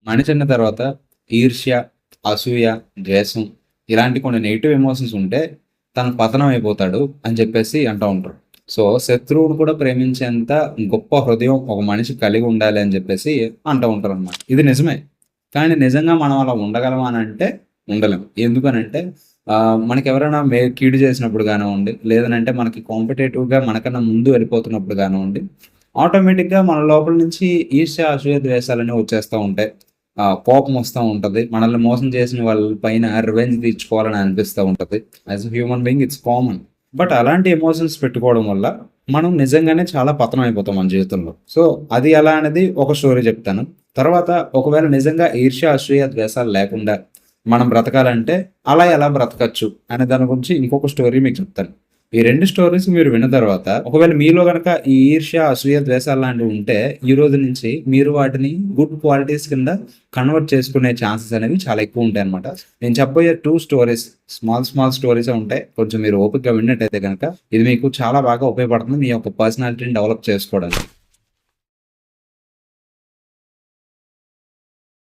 మనిషి అన్న తర్వాత ఈర్ష్య, అసూయ, ద్వేషం ఇలాంటి కొన్ని నెగిటివ్ ఎమోషన్స్ ఉంటే తను పతనం అయిపోతాడు అని చెప్పేసి అంటూ ఉంటారు. సో శత్రువును కూడా ప్రేమించేంత గొప్ప హృదయం ఒక మనిషి కలిగి ఉండాలి అని చెప్పేసి అంటూ ఉంటారు అనమాట. ఇది నిజమే. కానీ నిజంగా మనం అలా ఉండగలమా అని అంటే ఉండలేం. ఎందుకనంటే మనకి ఎవరైనా కీడు చేసినప్పుడు కానివ్వండి, లేదనంటే మనకి కాంపిటేటివ్‌గా మనకన్నా ముందు వెళ్ళిపోతున్నప్పుడు కానివ్వండి, ఆటోమేటిక్‌గా మన లోపల నుంచి ఈర్ష్య, అసూయ, ద్వేషాలనేవి వచ్చేస్తా ఉంటాయి. కోపం వస్తా ఉంటది. మనల్ని మోసం చేసిన వాళ్ళ పైన రివెంజ్ తీర్చుకోవాలని అనిపిస్తా ఉంటది. As a human being it's common. But అలాంటి ఎమోషన్స్ పెట్టుకోవడం వల్ల మనం నిజంగానే చాలా పతనం అయిపోతాం మన జీవితంలో. సో అది ఎలా అనేది ఒక స్టోరీ చెప్తాను. తర్వాత ఒకవేళ నిజంగా ఈర్ష్య, అసూయ, ద్వేషాలు లేకుండా మనం బ్రతకాలంటే అలా ఎలా బ్రతకచ్చు అనే దాని గురించి ఇంకొక స్టోరీ మీకు చెప్తాను. ఈ 2 స్టోరీస్ మీరు విన్న తర్వాత ఒకవేళ మీలో గనక ఈ ఈర్ష్య, అసూయ, ద్వేషాలు లాంటివి ఉంటే ఈ రోజు నుంచి మీరు వాటిని గుడ్ క్వాలిటీస్ కింద కన్వర్ట్ చేసుకునే ఛాన్సెస్ అనేవి చాలా ఎక్కువ ఉంటాయన్నమాట. నేను చెప్పబోయే 2 స్టోరీస్ స్మాల్ స్టోరీసే ఉంటాయి. కొంచెం మీరు ఓపికగా విన్నట్టయితే గనక ఇది మీకు చాలా బాగా ఉపయోగపడుతుంది మీ యొక్క పర్సనాలిటీని డెవలప్ చేసుకోవడానికి.